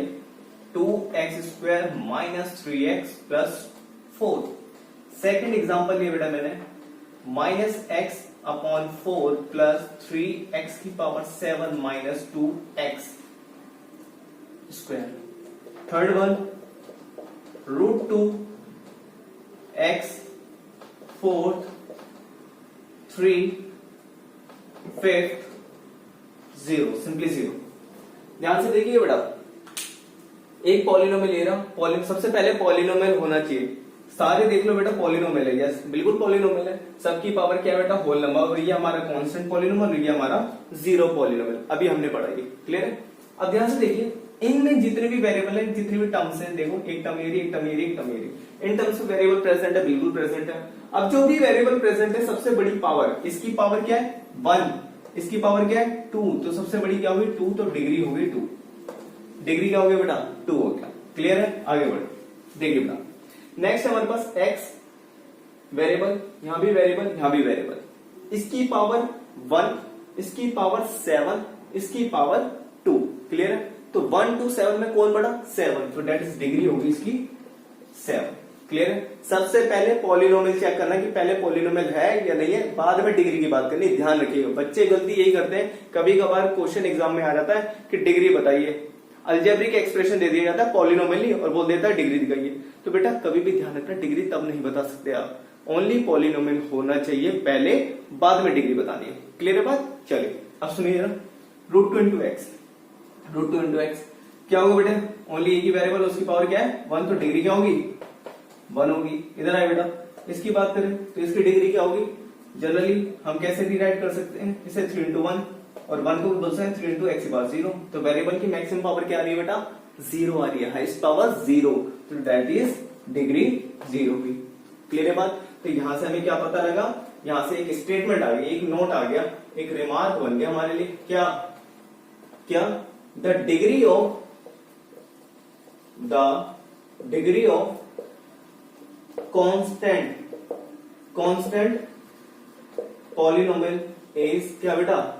2x² minus 3x plus 4। Second example लिया बेटा मैंने -x/4 प्लस 3x की power 7 minus 2x square. Third one √2x 4 3 5 0, simply 0। ध्यान से देखिए बेटा, एक पॉलिनोमियल ले रहा हूं। सबसे पहले पॉलिनोमियल होना चाहिए। सारे देख लो बेटा पॉलिनोमियल है, यस बिल्कुल पॉलिनोमियल है। सबकी पावर क्या है बेटा? Whole number. और ये हमारा कांस्टेंट पॉलिनोमियल, ये हमारा जीरो पॉलिनोमियल। अभी हमने पढ़ा ये, क्लियर है? अब ध्यान से देखिए, इनमें जितने भी वेरिएबल है, जितनी भी टर्म्स हैं, देखो एक टर्म एरी, एक टर्म एरी, एक टर्म एरी, इन टर्म्स में वेरिएबल प्रेजेंट है, बिल्कुल प्रेजेंट है। अब जो भी वेरिएबल प्रेजेंट है, सबसे बड़ी पावर, इसकी पावर क्या है? 1, इसकी पावर क्या है? 2, तो सबसे बड़ी क्या होगी? 2, तो डिग्री होगी 2। डिग्री क्या हो गया बेटा? 2 हो गया। क्लियर है? आगे बढ़ो, देखिए बेटा नेक्स्ट हमारे पास x वेरिएबल, यहां भी वेरिएबल, यहां भी वेरिएबल, इसकी पावर 1, इसकी पावर 7, इसकी पावर 2। क्लियर है? तो 1 to 7 में कौन बड़ा? 7, तो डेट इज डिग्री होगी इसकी 7। क्लियर है? सबसे पहले पॉलिनोमियल चेक करना कि पहले पॉलिनोमियल है या नहीं है, बाद में डिग्री की बात करनी। ध्यान रखिएगा, बच्चे गलती यही करते हैं, कभी कभार क्वेश्चन एग्जाम में आ जाता है कि डिग्री बताइए, अलजेब्रिक एक्सप्रेशन दे दिया जाता है पॉलिनोमियल और बोल देता है डिग्री दिखाइए। तो बेटा कभी भी ध्यान रखना, डिग्री तब नहीं बता सकते आप, ओनली पॉलिनोमियल होना चाहिए पहले, बाद में डिग्री बतानी है। क्लियर है बात? चलिए अब सुनिए जरा, √2 into x, √2 into x क्या होगा बेटा? ओनली एक ही वेरिएबल, उसकी पावर क्या है? 1, तो डिग्री क्या होगी? 1 होगी। इधर आए बेटा, इसकी बात करें तो इसकी डिग्री क्या होगी? जनरली हम कैसे डिराइव कर सकते हैं इसे? 3 into 1, और 1 को बोलते हैं 3 into x की पावर 0। तो वेरिएबल की मैक्सिमम पावर क्या आ रही है बेटा? 0 आ रही है, हाईएस्ट पावर 0, तो दैट इज डिग्री 0 हुई। क्लियर है बात? तो यहां से हमें क्या पता लगा? यहां से एक स्टेटमेंट आ गई, एक नोट आ गया, एक रिमार्क बन गया हमारे लिए। क्या क्या? The degree of constant polynomial is क्या बेटा?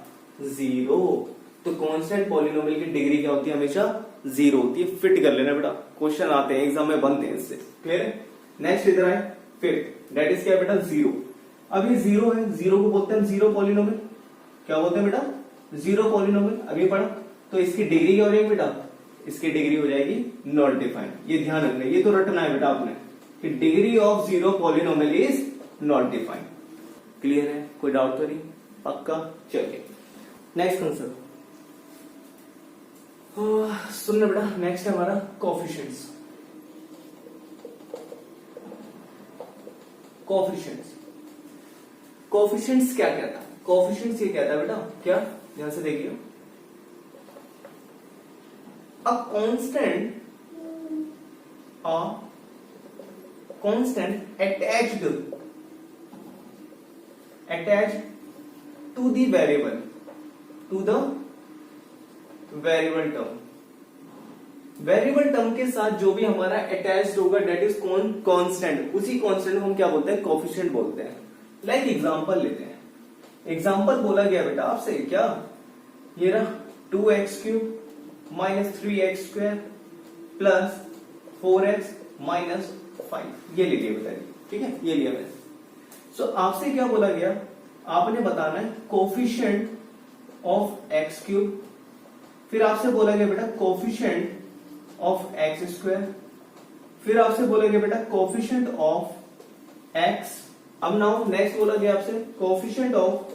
0। तो कांस्टेंट पॉलिनोमियल की डिग्री क्या होती है? हमेशा 0 होती है। फिट कर लेना बेटा, क्वेश्चन आते हैं एग्जाम में, बनते हैं इससे। क्लियर है? नेक्स्ट इधर आए, फिफ्थ, दैट इज क्या बेटा? 0। अब ये 0 है, 0 को बोलते हैं जीरो पॉलिनोमियल। क्या बोलते हैं बेटा? Zero polynomial. अभी पढ़ा, तो इसकी डिग्री क्या हो जाएगी बेटा? इसकी डिग्री हो जाएगी नॉट डिफाइंड। ये ध्यान रखना, ये तो रटना है बेटा आपने कि degree of zero polynomial is not defined. Clear है? कोई डाउट तो नहीं? पक्का? चलिए नेक्स्ट कंसेप्ट सुनना बेटा। नेक्स्ट है हमारा कोफिशिएंट्स। कोफिशिएंट्स क्या कहता है? कोफिशिएंट्स ये कहता है बेटा क्या? ध्यान से देखिए, अ constant attached to the variable term। Variable term के साथ जो भी हमारा अटैच्ड होगा डेट इज कांस्टेंट, उसी कांस्टेंट को हम क्या बोलते हैं? कोफिशिएंट बोलते हैं। लाइक एग्जांपल लेते हैं। एग्जांपल बोला गया बेटा आपसे क्या? ये रहा 2x³ minus 3x² plus 4x minus 5, ये ले लिया बेटा, ठीक है, ये लिया मैंने। सो आपसे क्या बोला गया? आपने बताना है कोफिशिएंट ऑफ x³, फिर आपसे बोला गया बेटा कोफिशिएंट ऑफ x², फिर आपसे बोला गया बेटा कोफिशिएंट ऑफ x। अब नाउ नेक्स्ट बोला गया आपसे कोफिशिएंट ऑफ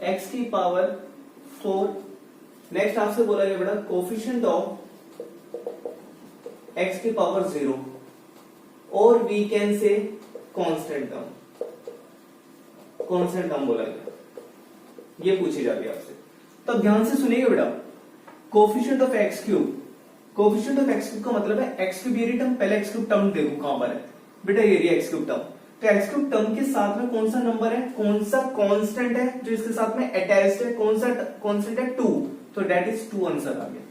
x की पावर 4। नेक्स्ट आपसे बोला गया बेटा कोफिशिएंट ऑफ x की पावर 0 और we can say constant term, constant term बोला गया, ये पूछी जाती है आपसे। तो ध्यान से सुनिएगा बेटा, coefficient of x cube, coefficient of x cube का मतलब है x क्यूब ये टर्म, पहले x क्यूब टर्म देखो कहां पर है बेटा, ये x क्यूब टर्म। तो x क्यूब टर्म के साथ में कौन सा नंबर है, कौन सा कांस्टेंट है जो इसके साथ में अटैच्ड है, कौन सा कांस्टेंट है 2, तो दैट इज 2 आंसर आ गया।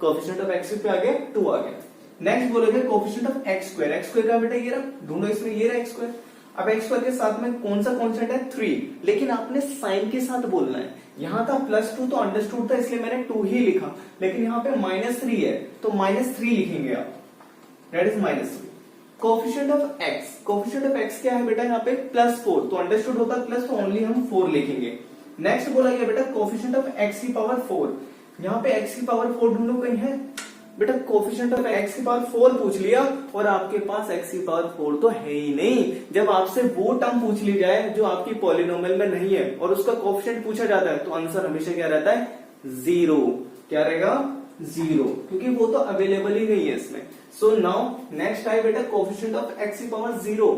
कोफिशिएंट ऑफ x क्यूब पे आ गया 2 आ गया। नेक्स्ट बोलोगे coefficient of x square, x square का बेटा ये रहा, ढूंढो इसमें, ये रहा x स्क्वायर। अब x स्क्वायर के साथ में कौन सा कांस्टेंट है 3, लेकिन आपने साइन के साथ बोलना है। यहां था +2 तो अंडरस्टूड था इसलिए मैंने 2 ही लिखा, लेकिन यहाँ पे -3 है तो -3 लिखेंगे आप, that is -3। Coefficient of x, coefficient of x क्या है बेटा यहाँ पे +4, तो अंडरस्टूड होता प्लस तो ओनली हम 4 लिखेंगे। नेक्स्ट बोला गया बेटा कोफिशिएंट ऑफ x की पावर 4, यहाँ पे x की पावर 4 ढूंढो कहीं है बेटा, कोफिशिएंट ऑफ x की पावर 4 पूछ लिया और आपके पास x की पावर 4 तो है ही नहीं। जब आपसे वो टर्म पूछ ली जाए जो आपकी पॉलिनोमियल में नहीं है और उसका कोफिशिएंट पूछा जाता है तो आंसर हमेशा क्या रहता है 0, क्या रहेगा 0, क्योंकि वो तो अवेलेबल ही नहीं है इसमें। सो नाउ नेक्स्ट आए बेटा कोफिशिएंट ऑफ x की पावर 0।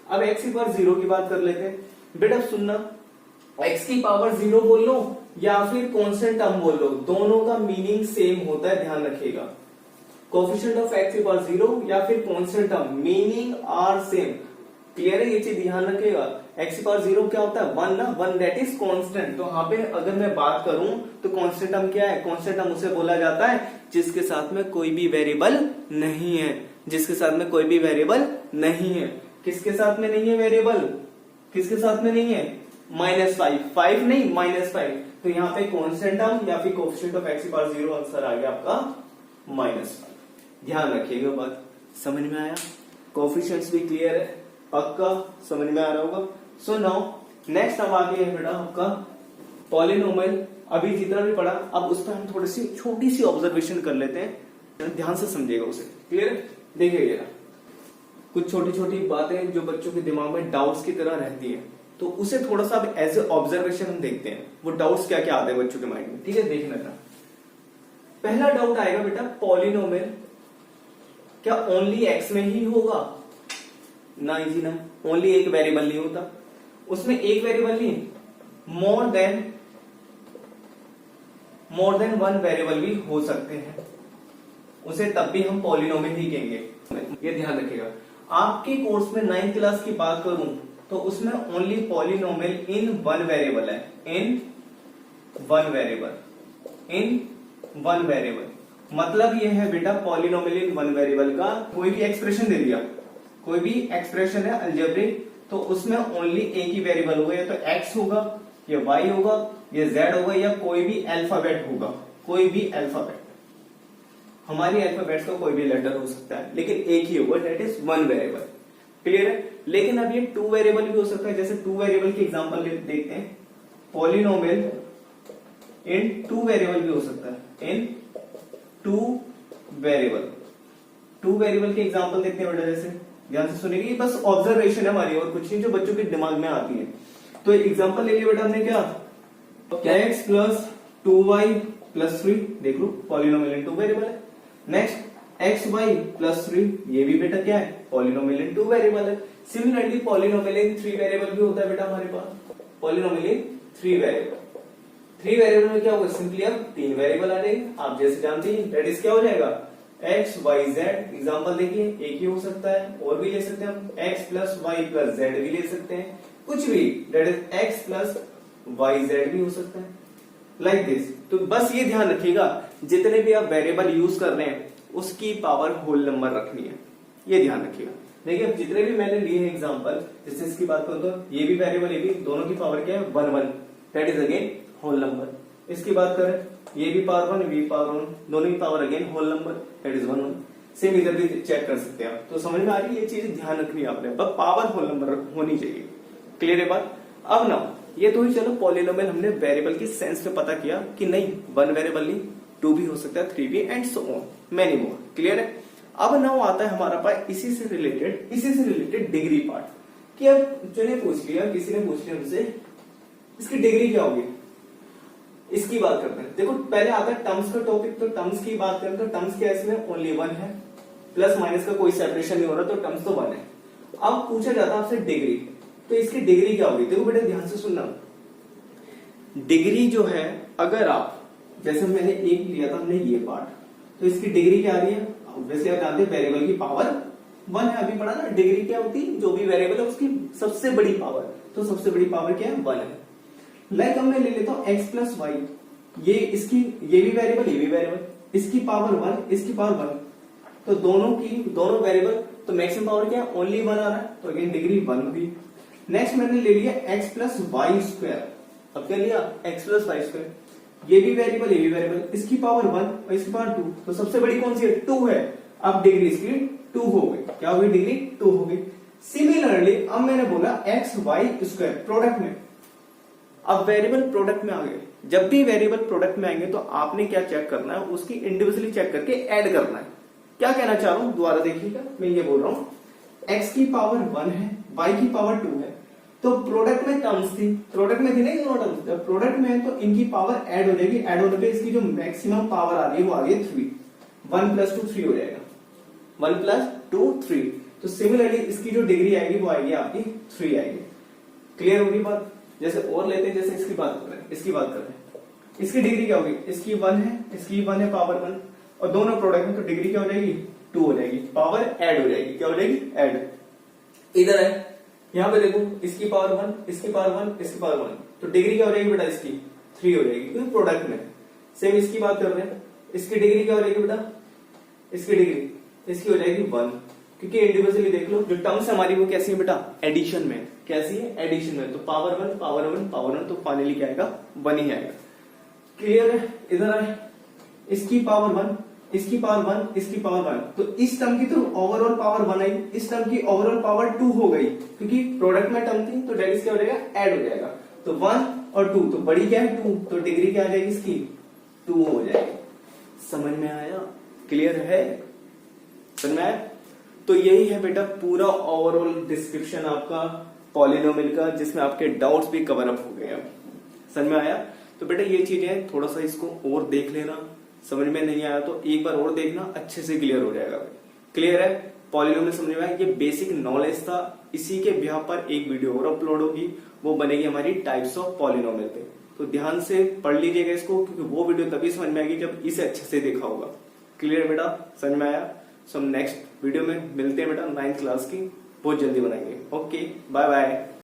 अब x की पावर 0 की बात कर लेते हैं बेटा, सुनना, x की पावर 0 बोल लो या फिर कांस्टेंट टर्म बोल लो, दोनों का मीनिंग सेम होता है, ध्यान रखिएगा। कोफिशिएंट ऑफ x की पावर 0 या फिर constant term, meaning are same, clear है, ये चीज ध्यान रखिएगा। x की पावर 0 क्या होता है 1 ना, 1 दैट इज कांस्टेंट। तो यहाँ पे अगर मैं बात करूं तो कांस्टेंट टर्म क्या है, कांस्टेंट टर्म उसे बोला जाता है जिसके साथ में कोई भी वेरिएबल नहीं है, जिसके साथ में कोई भी वेरिएबल नहीं है। किसके साथ में नहीं है वेरिएबल, किसके साथ में नहीं है -5 नहीं -5, तो यहाँ पे कांस्टेंट टर्म या फिर कोफिशिएंट ऑफ x की पावर 0 आंसर आ गया आपका -5। ध्यान रखिएगा, बात समझ में आया, कोफिशिएंट्स भी क्लियर है, पक्का समझ में आ रहा होगा। सो नाउ नेक्स्ट अब आगे है बेटा आपका पॉलिनोमियल। अभी जितना भी पढ़ा अब उस पर हम थोड़ी सी छोटी सी ऑब्जर्वेशन कर लेते हैं, ध्यान से समझिएगा उसे, क्लियर है। देखिए कुछ छोटी छोटी बातें जो बच्चों के दिमाग में डाउट्स की तरह रहती है, तो उसे थोड़ा सा एज ए ऑब्जर्वेशन हम देखते हैं, वो डाउट्स क्या क्या आते हैं बच्चों के माइंड में, ठीक है। देखना था, पहला डाउट आएगा बेटा पॉलिनोमियल क्या ओनली x में ही होगा, ना जी ना, ओनली एक वेरिएबल नहीं होता, उसमें एक वेरिएबल नहीं, मोर देन 1 वेरिएबल भी हो सकते हैं, उसे तब भी हम पॉलिनोमियल ही कहेंगे। ये ध्यान रखिएगा। आपके कोर्स में 9th क्लास की बात करूं तो उसमें ओनली पॉलिनोमियल इन 1 वेरिएबल है, इन 1 वेरिएबल, मतलब ये है बेटा पॉलिनोमियल इन 1 वेरिएबल का कोई भी एक्सप्रेशन दे दिया, कोई भी एक्सप्रेशन है अलजेब्रिक, तो उसमें ओनली एक ही वेरिएबल होगा, या तो x होगा या y होगा या z होगा या कोई भी अल्फाबेट होगा, कोई भी अल्फाबेट, हमारी अल्फाबेट्स का कोई भी लेटर हो सकता है, लेकिन एक ही होगा, दैट इज 1 वेरिएबल, क्लियर है। लेकिन अब ये 2 वेरिएबल भी हो सकता है, जैसे 2 वेरिएबल की एग्जांपल देखते हैं, पॉलिनोमियल इन 2 वेरिएबल भी हो सकता है, इन 2 वेरिएबल के एग्जांपल देखते हैं बेटा, जैसे ध्यान से सुनिए, बस ऑब्जर्वेशन है हमारी और कुछ नहीं जो बच्चों के दिमाग में आती है। तो एग्जांपल ले लिया बेटा हमने, क्या x प्लस 2y प्लस 3, देख लो पॉलिनोमियल इन 2 वेरिएबल है। नेक्स्ट xy प्लस 3, ये भी बेटा क्या है पॉलिनोमियल इन 2 वेरिएबल है। सिमिलरली पॉलिनोमियल इन 3 वेरिएबल भी होता है बेटा हमारे पास, पॉलिनोमियल इन 3 वेरिएबल में क्या होगा, सिंपली अब 3 वेरिएबल आ जाएंगे, आप जैसे जानते हैं, दैट इज क्या हो जाएगा x y z। एग्जांपल देखिए, एक ही हो सकता है, और भी ले सकते हैं हम, x plus y plus z भी ले सकते हैं, कुछ भी, that is x plus y z भी हो सकता है, लाइक दिस। तो बस ये ध्यान रखिएगा, जितने भी आप वेरिएबल यूज कर रहे हैं उसकी पावर होल नंबर रखनी है, ये ध्यान रखिएगा। देखिए अब जितने भी मैंने लिए हैं एग्जांपल, जैसे इसकी बात करूं तो ये भी वेरिएबल, ये भी, दोनों की पावर क्या है 1 that is again whole number. इसकी बात करें, ये भी पावर 1, ये भी पावर 1, दोनों की power again whole number, that is 1। Same इधर भी चेक कर सकते हैं आप, तो समझ में आ रही है, ये चीज ध्यान रखनी है आपने, बस पावर होल नंबर होनी चाहिए, क्लियर है बात। अब ना ये तो ही चलो पॉलिनोमियल हमने वेरिएबल की सेंस में पता किया कि नहीं 1 वेरिएबल नहीं, 2 भी हो सकता है, 3 भी, and so on many more, clear है। अब नाउ आता है हमारा पास इसी से रिलेटेड डिग्री पार्ट, कि अब जो ने पूछ लिया, किसी ने पूछ लिया हमसे इसकी डिग्री क्या होगी, इसकी बात करते हैं। देखो पहले आता है टर्म्स का टॉपिक, तो टर्म्स की बात करें तो टर्म्स के इसमें ओनली वन है, प्लस माइनस का कोई सेपरेशन नहीं हो रहा, तो टर्म्स तो वन है। अब पूछा जाता है आपसे डिग्री, तो इसकी डिग्री क्या होगी? देखो बेटा ध्यान से सुनना, डिग्री जो है अगर आप जैसे मैंने एक लिया था हमने ये पार्ट, तो इसकी डिग्री क्या आ रही है? वैसे आप जानते हैं वेरिएबल की पावर वन है, अभी पढ़ा ना डिग्री क्या होती है, जो भी वेरिएबल है उसकी सबसे बड़ी पावर, तो सबसे बड़ी पावर क्या है? वन है। लाइक अब मैं ले लेता हूं एक्स प्लस वाई, ये इसकी ये भी वेरिएबल ये भी वेरिएबल, इसकी पावर वन इसकी पावर वन, तो दोनों वेरिएबल, तो मैक्सिमम पावर क्या है? ओनली वन आ रहा है, तो अगेन डिग्री वन होगी। नेक्स्ट मैंने ले लिया एक्स प्लस वाई स्क्वायर, अब क्या लिया? एक्स प्लस वाई स्क्वायर, ये भी वेरिएबल ये भी वेरिएबल, इसकी पावर वन और इसकी पावर टू, तो सबसे बड़ी कौन सी है? टू है। अब डिग्री इसकी टू हो गई, क्या हो गई? डिग्री टू हो गई। सिमिलरली अब मैंने बोला एक्स वाई स्क्वायर प्रोडक्ट में, अब वेरिएबल प्रोडक्ट में आ गए। जब भी वेरिएबल प्रोडक्ट में आएंगे तो आपने क्या चेक करना है? उसकी इंडिविजुअली चेक करके ऐड करना है। क्या कहना चाह रहा हूं दोबारा देखिएगा, मैं ये बोल रहा हूं एक्स की पावर वन है, वाई की पावर टू है, तो प्रोडक्ट में टर्म्स थी, प्रोडक्ट में थी नहीं दोनों टर्म्स, जब प्रोडक्ट में है तो इनकी पावर ऐड हो जाएगी, ऐड होने पे इसकी जो मैक्सिमम पावर आ रही है वो आ रही है three, one plus two three हो जाएगा, वन प्लस टू थ्री। तो सिमिलरली इसकी जो डिग्री आएगी वो आएगी आपकी थ्री आएगी। क्लियर होगी बात? जैसे और लेते हैं, जैसे इसकी बात कर रहे हैं, इसकी बात कर रहे हैं, इसकी डिग्री क्या होगी? इसकी वन है, इसकी वन है पावर वन, और दोनों प्रोडक्ट में तो डिग्री क्या हो जाएगी? टू हो जाएगी, पावर ऐड हो जाएगी, क्या हो जाएगी? ऐड। इधर है यहां पे देखो, इसकी पावर वन इसकी पावर वन इसकी पावर वन, तो डिग्री क्या हो जाएगी बेटा? इसकी थ्री हो जाएगी, क्योंकि प्रोडक्ट में। सेम इसकी बात कर रहे हैं, इसकी डिग्री क्या हो जाएगी बेटा? इसकी डिग्री इसकी हो जाएगी वन, क्योंकि इंडिविजुअली देख लो जो टर्म्स हमारी वो कैसी है बेटा? एडिशन में। कैसी है? एडिशन में। तो power one power one power one, तो फाइनली क्या आएगा? वन ही आएगा। क्लियर है? इधर आए, इसकी पावर वन इसकी पावर वन इसकी पावर वन, तो इस टर्म की तो ओवरऑल पावर वन आई, इस टर्म की ओवरऑल पावर टू हो गई, क्योंकि प्रोडक्ट में टर्म थी, तो डेट क्या हो जाएगा? ऐड हो जाएगा। तो वन और टू, तो बड़ी क्या है? टू, तो डिग्री क्या आ जाएगी इसकी? टू हो जाएगी। समझ में आया? क्लियर है? समझ में आया? तो यही है बेटा पूरा ओवरऑल डिस्क्रिप्शन आपका पॉलिनोमियल का, जिसमें आपके डाउट्स भी कवर अप हो गए। समझ में आया? तो बेटा ये चीजें थोड़ा सा इसको और देख लेना, समझ में नहीं आया तो एक बार और देखना, अच्छे से क्लियर हो जाएगा। क्लियर है? पॉलिनोमियल समझ में आया? ये बेसिक नॉलेज था, इसी के बिहार पर एक वीडियो और अपलोड होगी, वो बनेगी हमारी टाइप्स ऑफ पॉलिनोमियल पे, तो ध्यान से पढ़ लीजिएगा इसको, क्योंकि वो वीडियो तभी समझ में आएगी जब इसे अच्छे से देखा होगा। क्लियर बेटा? समझ में आया? सो नेक्स्ट वीडियो में मिलते हैं बेटा, 9th क्लास की बहुत जल्दी बनाएंगे। Okay, bye bye.